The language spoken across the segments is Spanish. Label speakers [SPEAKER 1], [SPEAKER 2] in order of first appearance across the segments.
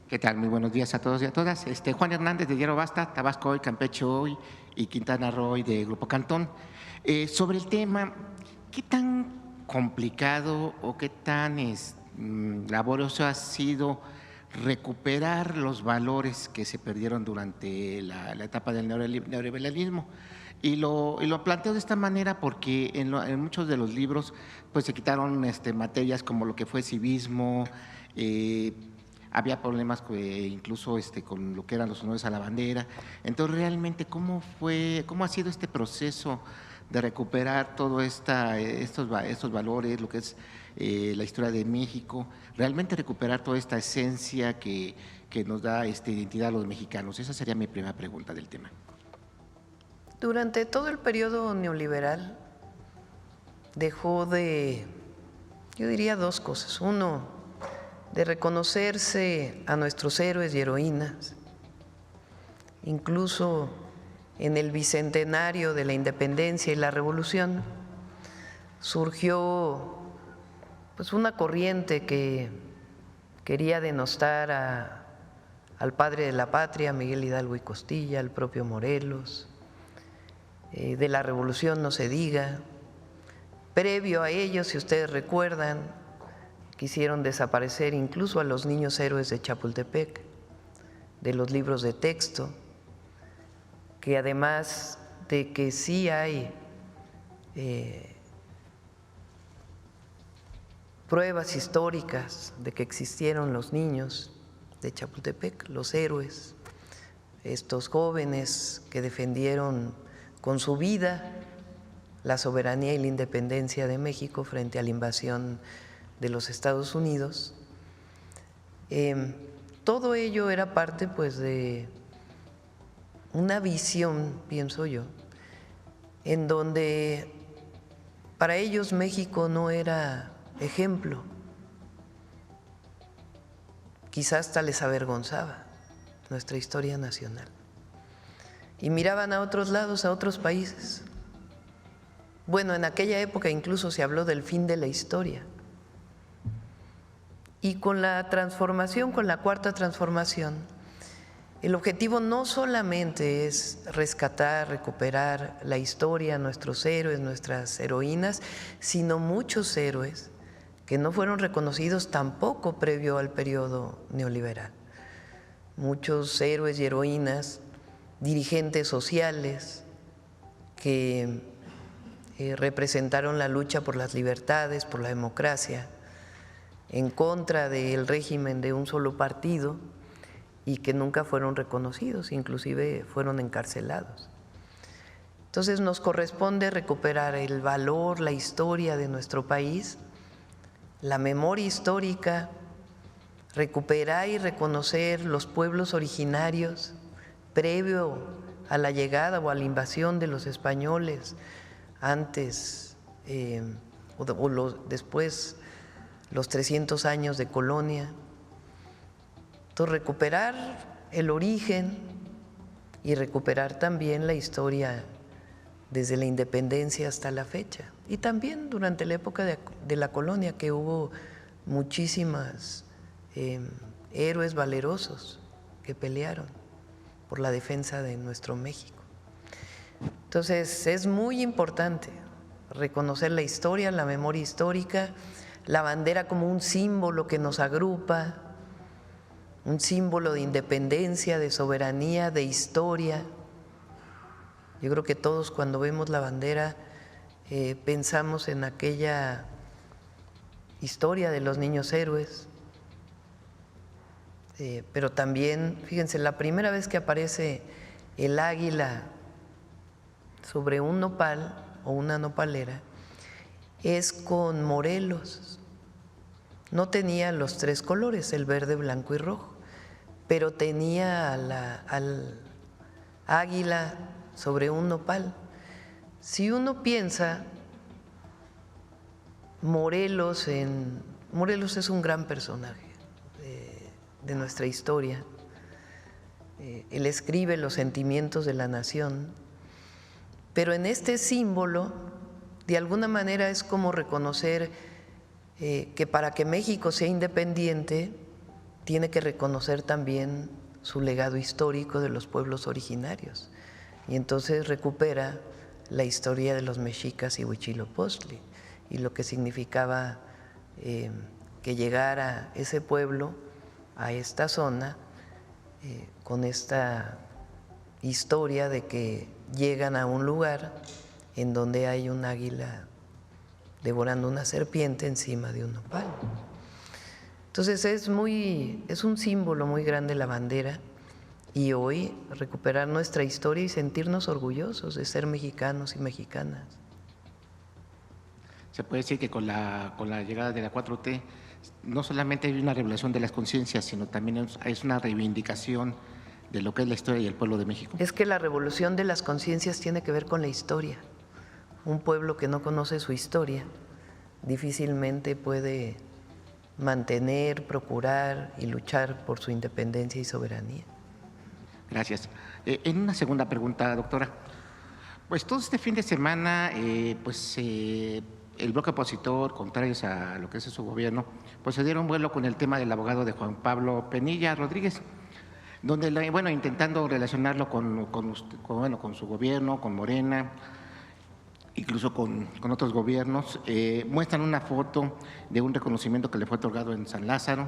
[SPEAKER 1] ¿Qué tal? Muy buenos días a todos y a todas. Juan Hernández de Diario Basta, Tabasco Hoy, Campeche Hoy y Quintana Roo Hoy de Grupo Cantón. Sobre el tema, ¿qué tan complicado o qué tan laborioso ha sido recuperar los valores que se perdieron durante la etapa del neoliberalismo? Y lo planteo de esta manera porque en muchos de los libros pues se quitaron materias como lo que fue civismo, había problemas incluso con lo que eran los honores a la bandera. Entonces, realmente, ¿cómo ha sido este proceso de recuperar todo estos valores, lo que es la historia de México, realmente recuperar toda esta esencia que nos da identidad a los mexicanos? Esa sería mi primera pregunta del tema.
[SPEAKER 2] Durante todo el periodo neoliberal dejó de, yo diría dos cosas. Uno, de reconocerse a nuestros héroes y heroínas, incluso en el bicentenario de la independencia y la revolución, surgió pues una corriente que quería denostar al padre de la patria, Miguel Hidalgo y Costilla, al propio Morelos, de la revolución no se diga. Previo a ello, si ustedes recuerdan, quisieron desaparecer incluso a los niños héroes de Chapultepec, de los libros de texto, que además de que sí hay pruebas históricas de que existieron los niños de Chapultepec, los héroes, estos jóvenes que defendieron con su vida la soberanía y la independencia de México frente a la invasión de los Estados Unidos. Todo ello era parte pues de una visión, pienso yo, en donde para ellos México no era ejemplo, quizás hasta les avergonzaba nuestra historia nacional y miraban a otros lados, a otros países. Bueno, en aquella época incluso se habló del fin de la historia. Y con la transformación, con la cuarta transformación, el objetivo no solamente es rescatar, recuperar la historia, nuestros héroes, nuestras heroínas, sino muchos héroes que no fueron reconocidos tampoco previo al periodo neoliberal. Muchos héroes y heroínas, dirigentes sociales que representaron la lucha por las libertades, por la democracia, en contra del régimen de un solo partido y que nunca fueron reconocidos, inclusive fueron encarcelados. Entonces nos corresponde recuperar el valor, la historia de nuestro país, la memoria histórica, recuperar y reconocer los pueblos originarios previo a la llegada o a la invasión de los españoles, antes después los 300 años de colonia. Entonces, recuperar el origen y recuperar también la historia desde la independencia hasta la fecha. Y también durante la época de la colonia, que hubo muchísimas héroes valerosos que pelearon por la defensa de nuestro México. Entonces, es muy importante reconocer la historia, la memoria histórica, la bandera como un símbolo que nos agrupa, un símbolo de independencia, de soberanía, de historia. Yo creo que todos cuando vemos la bandera pensamos en aquella historia de los niños héroes, pero también, fíjense, la primera vez que aparece el águila sobre un nopal o una nopalera es con Morelos. No tenía los tres colores, el verde, blanco y rojo, pero tenía al águila sobre un nopal. Si uno piensa, Morelos es un gran personaje de nuestra historia. Él escribe los sentimientos de la nación, pero en este símbolo, de alguna manera, es como reconocer que para que México sea independiente tiene que reconocer también su legado histórico de los pueblos originarios. Y entonces recupera la historia de los mexicas y Huitzilopochtli y lo que significaba que llegara ese pueblo a esta zona con esta historia de que llegan a un lugar en donde hay un águila devorando una serpiente encima de un nopal. Entonces es un símbolo muy grande la bandera, y hoy recuperar nuestra historia y sentirnos orgullosos de ser mexicanos y mexicanas.
[SPEAKER 1] Se puede decir que con la llegada de la 4T no solamente hay una revelación de las conciencias, sino también es una reivindicación de lo que es la historia y el pueblo de México.
[SPEAKER 2] Es que la revolución de las conciencias tiene que ver con la historia. Un pueblo que no conoce su historia difícilmente puede mantener, procurar y luchar por su independencia y soberanía.
[SPEAKER 1] Gracias. En una segunda pregunta, doctora, pues todo este fin de semana, el bloque opositor, contrarios a lo que es su gobierno, pues se dieron vuelo con el tema del abogado de Juan Pablo Penilla Rodríguez, donde, intentando relacionarlo con su gobierno, con Morena, incluso con otros gobiernos, muestran una foto de un reconocimiento que le fue otorgado en San Lázaro,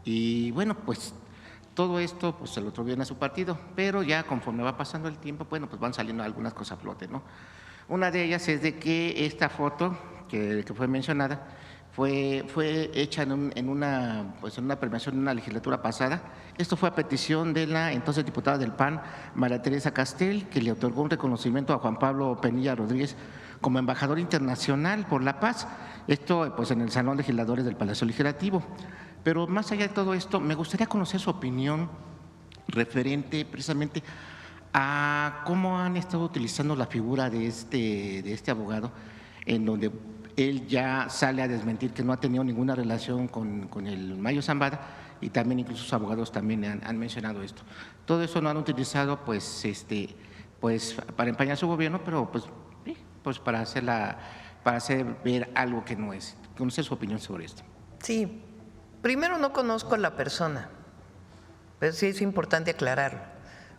[SPEAKER 1] y bueno, pues todo esto pues se lo atribuyen a su partido, pero ya conforme va pasando el tiempo, pues van saliendo algunas cosas a flote, ¿no? Una de ellas es de que esta foto que fue mencionada fue hecha en una premiación de una legislatura pasada. Esto fue a petición de la entonces diputada del PAN, María Teresa Castel, que le otorgó un reconocimiento a Juan Pablo Penilla Rodríguez como embajador internacional por la paz, esto pues en el Salón de Legisladores del Palacio Legislativo. Pero más allá de todo esto, me gustaría conocer su opinión referente precisamente a cómo han estado utilizando la figura de este abogado, en donde él ya sale a desmentir que no ha tenido ninguna relación con el Mayo Zambada, y también incluso sus abogados también han mencionado esto. Todo eso lo han utilizado pues para empañar su gobierno, pero pues para hacer ver algo que no es. Conocer su opinión sobre esto.
[SPEAKER 2] Sí, primero no conozco a la persona, pero sí es importante aclararlo,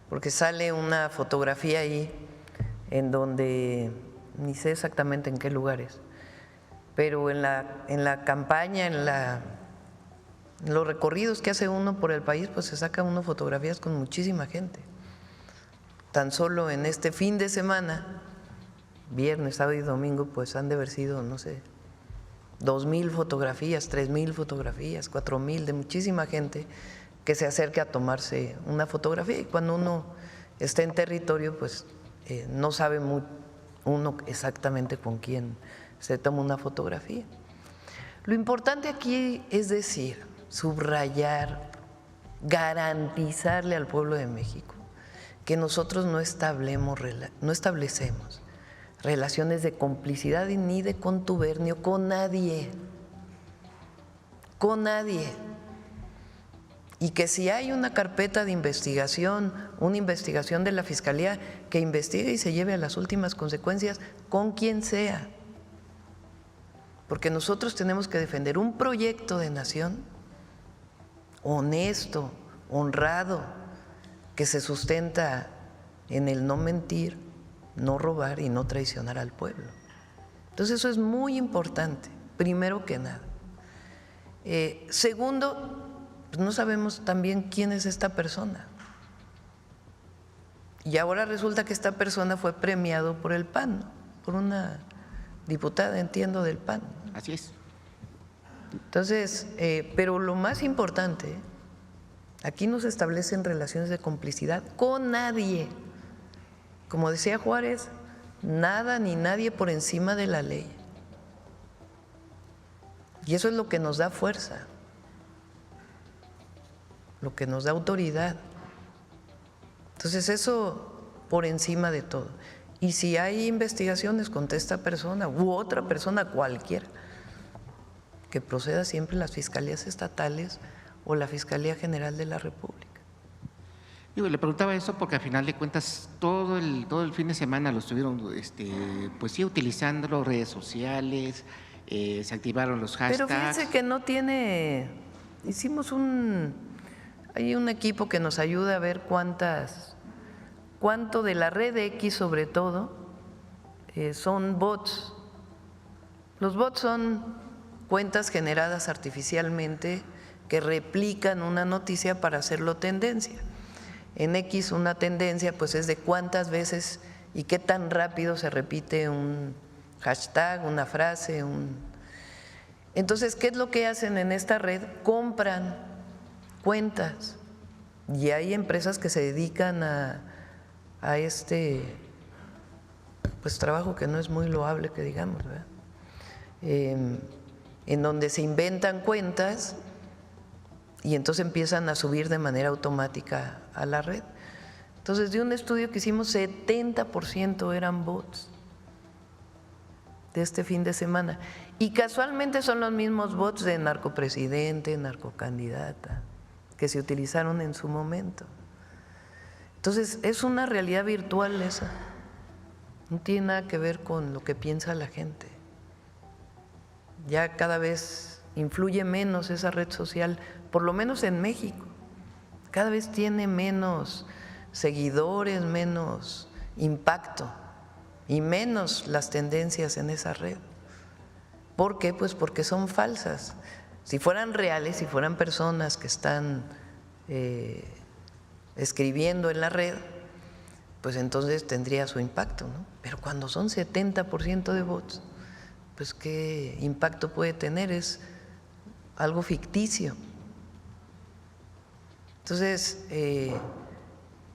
[SPEAKER 2] porque sale una fotografía ahí en donde ni sé exactamente en qué lugares, pero en la campaña, en los recorridos que hace uno por el país, pues se saca uno fotografías con muchísima gente. Tan solo en este fin de semana, viernes, sábado y domingo, pues han de haber sido, no sé, 2,000 fotografías, 3,000 fotografías, 4,000 de muchísima gente que se acerca a tomarse una fotografía. Y cuando uno está en territorio, pues no sabe uno exactamente con quién se toma una fotografía. Lo importante aquí es decir, subrayar, garantizarle al pueblo de México que nosotros no establecemos relaciones de complicidad ni de contubernio con nadie, y que si hay una carpeta de investigación, una investigación de la Fiscalía, que investigue y se lleve a las últimas consecuencias con quien sea, porque nosotros tenemos que defender un proyecto de nación honesto, honrado, que se sustenta en el no mentir, no robar y no traicionar al pueblo. Entonces eso es muy importante, primero que nada. Segundo, pues no sabemos también quién es esta persona. Y ahora resulta que esta persona fue premiado por el PAN, ¿no? Por una diputada, entiendo, del PAN.
[SPEAKER 1] Así es.
[SPEAKER 2] Entonces, pero lo más importante, aquí no se establecen relaciones de complicidad con nadie. Como decía Juárez, nada ni nadie por encima de la ley. Y eso es lo que nos da fuerza, lo que nos da autoridad. Entonces eso por encima de todo. Y si hay investigaciones contra esta persona u otra persona cualquiera, que proceda siempre las fiscalías estatales o la Fiscalía General de la República.
[SPEAKER 1] Digo, le preguntaba eso porque al final de cuentas todo el fin de semana lo estuvieron pues sí, utilizando las redes sociales, se activaron los hashtags.
[SPEAKER 2] Pero fíjense que no tiene, hicimos un Hay un equipo que nos ayuda a ver cuánto de la red X sobre todo son bots. Los bots son cuentas generadas artificialmente que replican una noticia para hacerlo tendencia. En X una tendencia pues es de cuántas veces y qué tan rápido se repite un hashtag, una frase, Entonces, ¿qué es lo que hacen en esta red? Compran cuentas y hay empresas que se dedican a este pues trabajo que no es muy loable que digamos, ¿verdad? En donde se inventan cuentas y entonces empiezan a subir de manera automática a la red. Entonces, de un estudio que hicimos, 70% eran bots de este fin de semana. Y casualmente son los mismos bots de narcopresidente, narcocandidata, que se utilizaron en su momento. Entonces, es una realidad virtual esa. No tiene nada que ver con lo que piensa la gente. Ya cada vez influye menos esa red social, por lo menos en México. Cada vez tiene menos seguidores, menos impacto y menos las tendencias en esa red. ¿Por qué? Pues porque son falsas. Si fueran reales, si fueran personas que están escribiendo en la red, pues entonces tendría su impacto, ¿no? Pero cuando son 70% de bots, pues qué impacto puede tener, es algo ficticio. Entonces,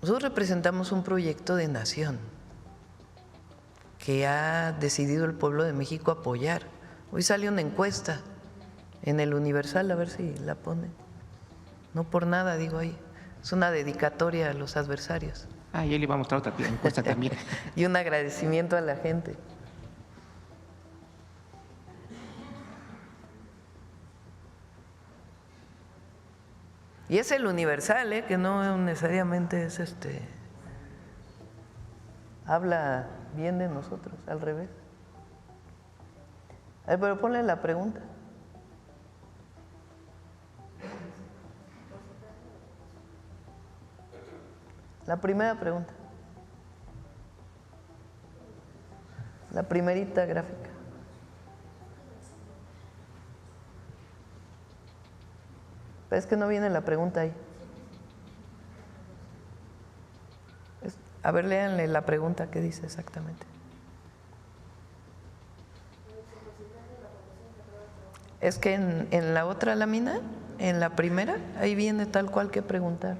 [SPEAKER 2] nosotros representamos un proyecto de nación que ha decidido el pueblo de México apoyar. Hoy sale una encuesta en el Universal, a ver si la ponen. No por nada digo ahí, es una dedicatoria a los adversarios.
[SPEAKER 1] Ah, yo le iba a mostrar otra encuesta también.
[SPEAKER 2] Y un agradecimiento a la gente. Y es el Universal, que no necesariamente es habla bien de nosotros, al revés. A ver, pero ponle la pregunta. La primera pregunta. La primerita gráfica. Pero es que no viene la pregunta ahí. A ver, léanle la pregunta que dice exactamente. Es que en la otra lámina, en la primera, ahí viene tal cual que preguntar.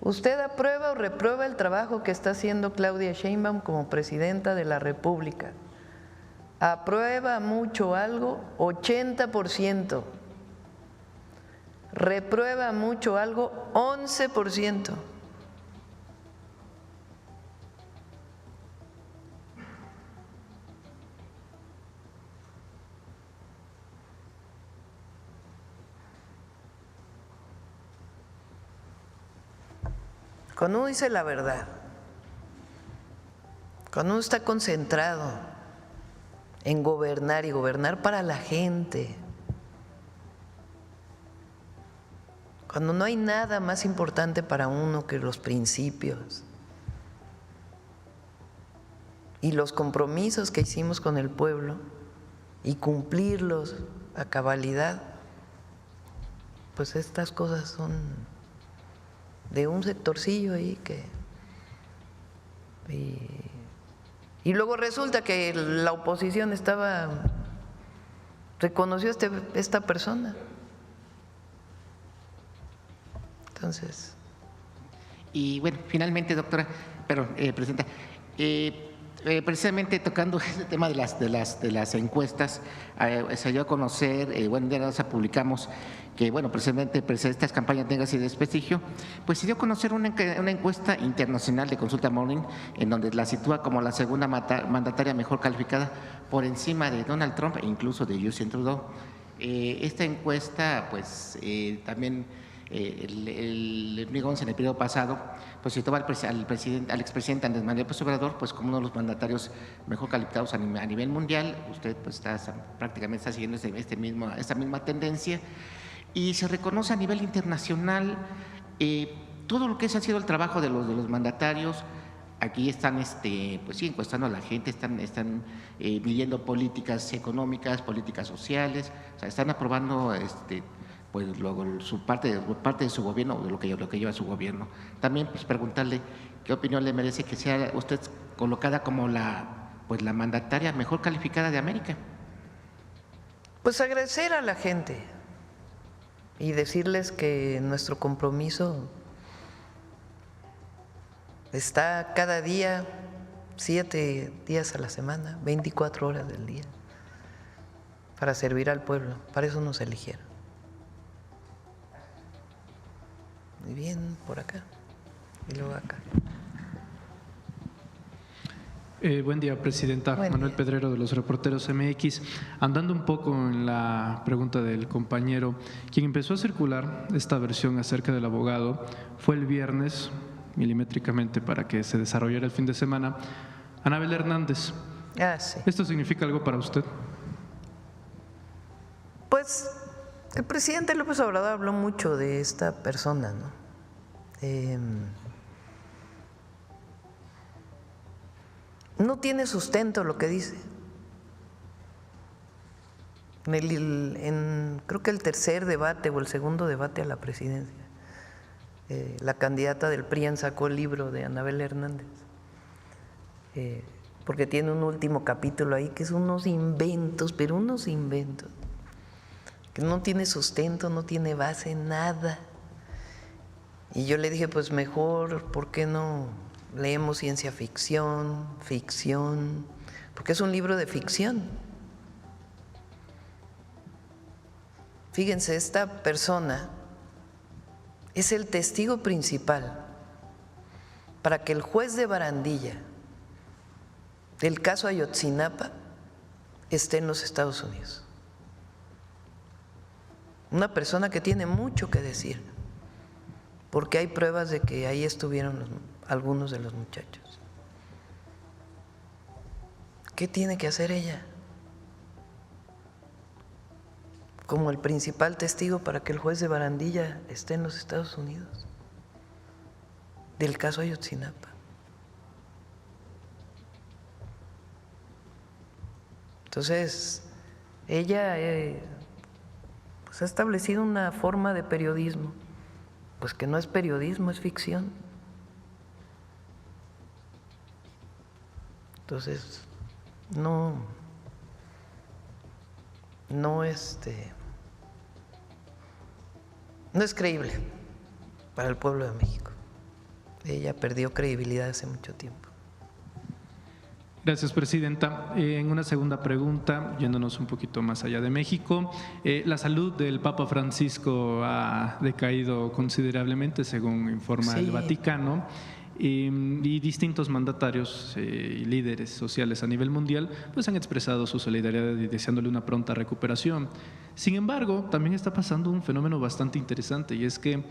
[SPEAKER 2] ¿Usted aprueba o reprueba el trabajo que está haciendo Claudia Sheinbaum como presidenta de la República? ¿Aprueba mucho algo? 80%. ¿Reprueba mucho algo? 11%. Cuando uno dice la verdad, cuando uno está concentrado en gobernar y gobernar para la gente, cuando no hay nada más importante para uno que los principios y los compromisos que hicimos con el pueblo y cumplirlos a cabalidad, pues estas cosas son de un sectorcillo ahí y luego resulta que la oposición reconoció a esta persona. Entonces.
[SPEAKER 1] Y bueno, finalmente, doctora, presidenta, precisamente tocando este tema de las encuestas, se dio a conocer, bueno, ya nos publicamos que, bueno, precisamente estas campañas tengan ese desprestigio, pues se dio a conocer una encuesta internacional de Consulta Morning, en donde la sitúa como la segunda mandataria mejor calificada por encima de Donald Trump e incluso de Justin Trudeau. Esta encuesta, pues también el 2011, en el periodo pasado, pues situó al expresidente Andrés Manuel López Obrador pues como uno de los mandatarios mejor calificados a nivel mundial. Usted pues prácticamente está siguiendo esta misma tendencia. y se reconoce a nivel internacional todo lo que ha sido el trabajo de los mandatarios. Aquí están pues sí, encuestando a la gente, están midiendo políticas económicas, políticas sociales, o sea, están aprobando pues luego parte de su gobierno, de lo que lleva su gobierno. También pues preguntarle qué opinión le merece que sea usted colocada como pues la mandataria mejor calificada de América.
[SPEAKER 2] Pues agradecer a la gente y decirles que nuestro compromiso está cada día, 7 días a la semana, 24 horas del día, para servir al pueblo. Para eso nos eligieron. Muy bien, por acá y luego acá.
[SPEAKER 3] Buen día, Presidenta. Manuel Pedrero, de los Reporteros MX. Andando un poco en la pregunta del compañero, quien empezó a circular esta versión acerca del abogado fue el viernes, milimétricamente para que se desarrollara el fin de semana, Anabel Hernández.
[SPEAKER 2] Sí.
[SPEAKER 3] ¿Esto significa algo para usted?
[SPEAKER 2] Pues el presidente López Obrador habló mucho de esta persona, ¿no? No tiene sustento lo que dice. Creo que el tercer debate o el segundo debate a la presidencia, la candidata del PRI sacó el libro de Anabel Hernández, porque tiene un último capítulo ahí que es unos inventos, pero unos inventos, que no tiene sustento, no tiene base, nada. Y yo le dije, pues mejor, ¿por qué no leemos ciencia ficción, ficción? Porque es un libro de ficción. Fíjense, esta persona es el testigo principal para que el juez de Barandilla del caso Ayotzinapa esté en los Estados Unidos. Una persona que tiene mucho que decir, porque hay pruebas de que ahí estuvieron algunos de los muchachos. ¿Qué tiene que hacer ella como el principal testigo para que el juez de Barandilla esté en los Estados Unidos del caso Ayotzinapa? Entonces, ella pues ha establecido una forma de periodismo, pues que no es periodismo, es ficción. Entonces, no es creíble para el pueblo de México. Ella perdió credibilidad hace mucho tiempo.
[SPEAKER 3] Gracias, Presidenta. En una segunda pregunta, yéndonos un poquito más allá de México, la salud del Papa Francisco ha decaído considerablemente, según informa el Vaticano, y distintos mandatarios y líderes sociales a nivel mundial pues han expresado su solidaridad y deseándole una pronta recuperación. Sin embargo, también está pasando un fenómeno bastante interesante, y es que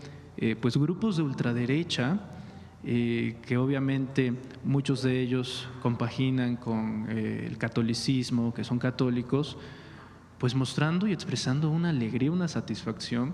[SPEAKER 3] pues grupos de ultraderecha, que obviamente muchos de ellos compaginan con el catolicismo, que son católicos, pues mostrando y expresando una alegría, una satisfacción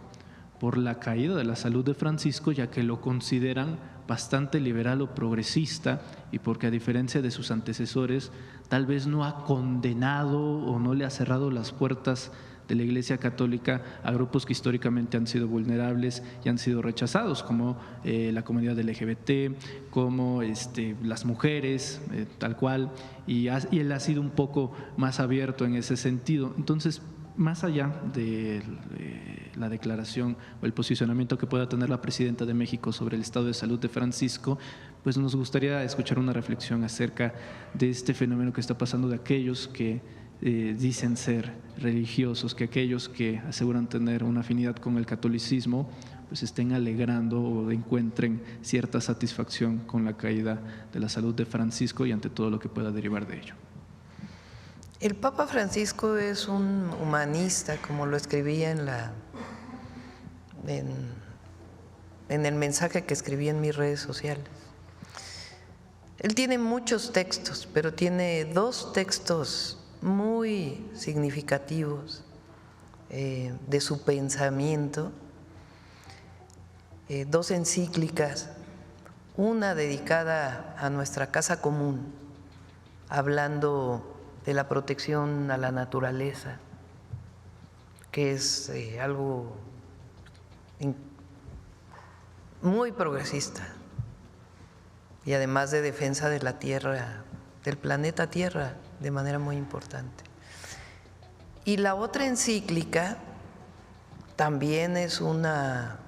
[SPEAKER 3] por la caída de la salud de Francisco, ya que lo consideran bastante liberal o progresista, y porque a diferencia de sus antecesores tal vez no ha condenado o no le ha cerrado las puertas de la Iglesia Católica a grupos que históricamente han sido vulnerables y han sido rechazados, como la comunidad LGBT, como las mujeres, tal cual, y él ha sido un poco más abierto en ese sentido. Entonces, más allá de la declaración o el posicionamiento que pueda tener la Presidenta de México sobre el estado de salud de Francisco, pues nos gustaría escuchar una reflexión acerca de este fenómeno que está pasando de aquellos que dicen ser religiosos, que aquellos que aseguran tener una afinidad con el catolicismo pues estén alegrando o encuentren cierta satisfacción con la caída de la salud de Francisco y ante todo lo que pueda derivar de ello.
[SPEAKER 2] El Papa Francisco es un humanista, como lo escribía en el mensaje que escribí en mis redes sociales. Él tiene muchos textos, pero tiene 2 textos muy significativos de su pensamiento, 2 encíclicas, una dedicada a nuestra casa común, hablando de la protección a la naturaleza, que es algo muy progresista, y además de defensa de la Tierra, del planeta Tierra, de manera muy importante. Y la otra encíclica también es una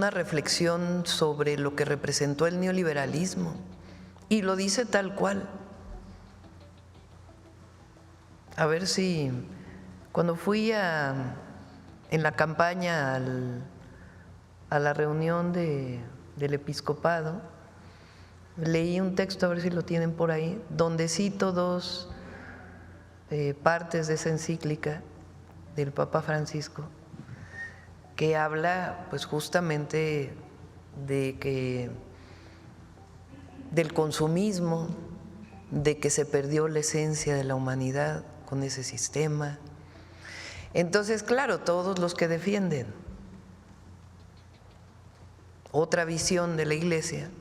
[SPEAKER 2] reflexión sobre lo que representó el neoliberalismo, y lo dice tal cual. A ver si cuando fui en la campaña a la reunión del episcopado, leí un texto, a ver si lo tienen por ahí, donde cito 2 partes de esa encíclica del Papa Francisco, que habla pues justamente del consumismo, de que se perdió la esencia de la humanidad con ese sistema. Entonces, claro, todos los que defienden otra visión de la Iglesia,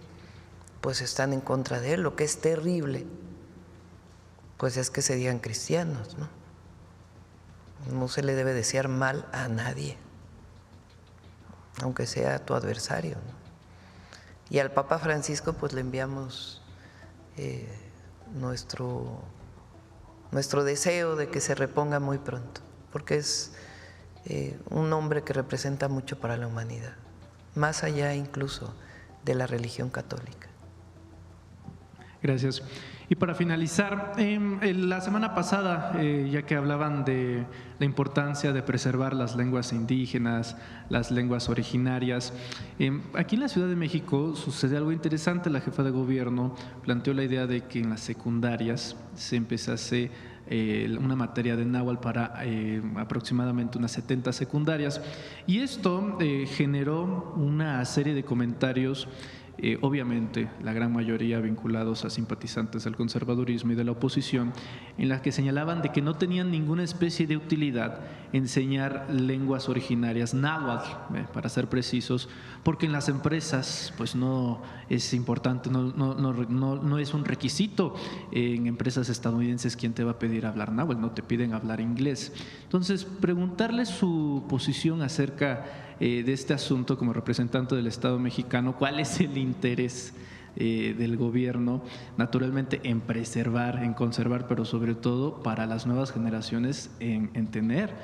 [SPEAKER 2] pues están en contra de él. Lo que es terrible, pues es que se digan cristianos, ¿no? No se le debe desear mal a nadie, aunque sea tu adversario, ¿no? Y al Papa Francisco pues le enviamos nuestro deseo de que se reponga muy pronto, porque es un hombre que representa mucho para la humanidad, más allá incluso de la religión católica.
[SPEAKER 3] Gracias. Y para finalizar, la semana pasada, ya que hablaban de la importancia de preservar las lenguas indígenas, las lenguas originarias, aquí en la Ciudad de México sucede algo interesante. La jefa de gobierno planteó la idea de que en las secundarias se empezase una materia de náhuatl para aproximadamente unas 70 secundarias, y esto generó una serie de comentarios, obviamente la gran mayoría vinculados a simpatizantes del conservadurismo y de la oposición, en las que señalaban de que no tenían ninguna especie de utilidad enseñar lenguas originarias, náhuatl, para ser precisos, porque en las empresas pues no es importante, no es un requisito. En empresas estadounidenses, ¿quién te va a pedir hablar náhuatl? No te piden hablar inglés. Entonces, preguntarle su posición acerca de este asunto como representante del Estado mexicano. ¿Cuál es el interés del gobierno, naturalmente, en preservar, en conservar, pero sobre todo para las nuevas generaciones en tener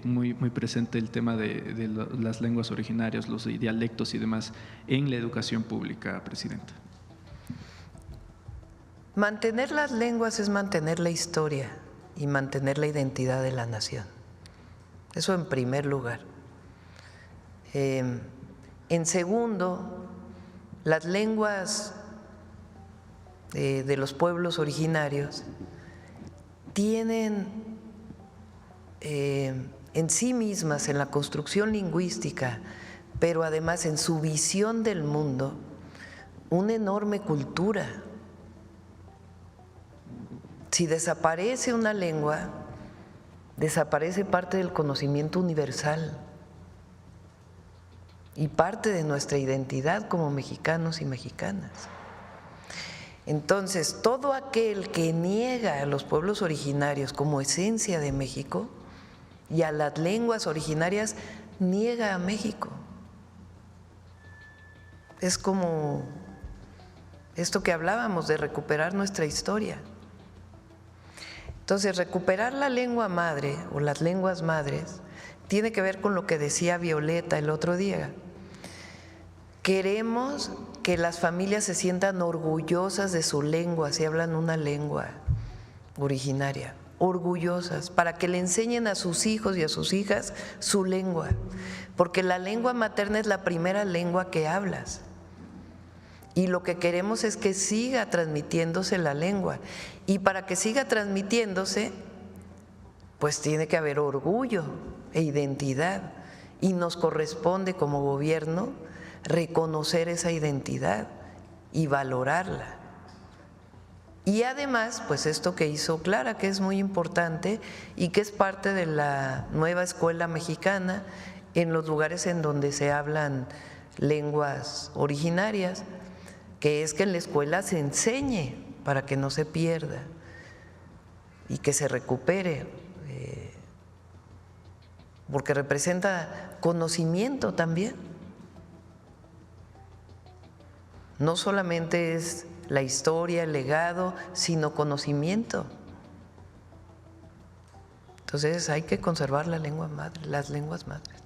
[SPEAKER 3] muy presente el tema de las lenguas originarias, los dialectos y demás en la educación pública, Presidenta?
[SPEAKER 2] Mantener las lenguas es mantener la historia y mantener la identidad de la nación. Eso en primer lugar. En segundo, las lenguas de los pueblos originarios tienen en sí mismas, en la construcción lingüística, pero además en su visión del mundo, una enorme cultura. Si desaparece una lengua, desaparece parte del conocimiento universal y parte de nuestra identidad como mexicanos y mexicanas. Entonces, todo aquel que niega a los pueblos originarios como esencia de México y a las lenguas originarias, niega a México. Es como esto que hablábamos de recuperar nuestra historia. Entonces, recuperar la lengua madre o las lenguas madres tiene que ver con lo que decía Violeta el otro día. Queremos que las familias se sientan orgullosas de su lengua, si hablan una lengua originaria, orgullosas, para que le enseñen a sus hijos y a sus hijas su lengua, porque la lengua materna es la primera lengua que hablas. Y lo que queremos es que siga transmitiéndose la lengua. Y para que siga transmitiéndose, pues tiene que haber orgullo e identidad. Y nos corresponde como gobierno reconocer esa identidad y valorarla. Y además, pues esto que hizo Clara, que es muy importante y que es parte de la nueva escuela mexicana en los lugares en donde se hablan lenguas originarias, que es que en la escuela se enseñe para que no se pierda y que se recupere, porque representa conocimiento también. No solamente es la historia, el legado, sino conocimiento. Entonces hay que conservar la lengua madre, las lenguas madres.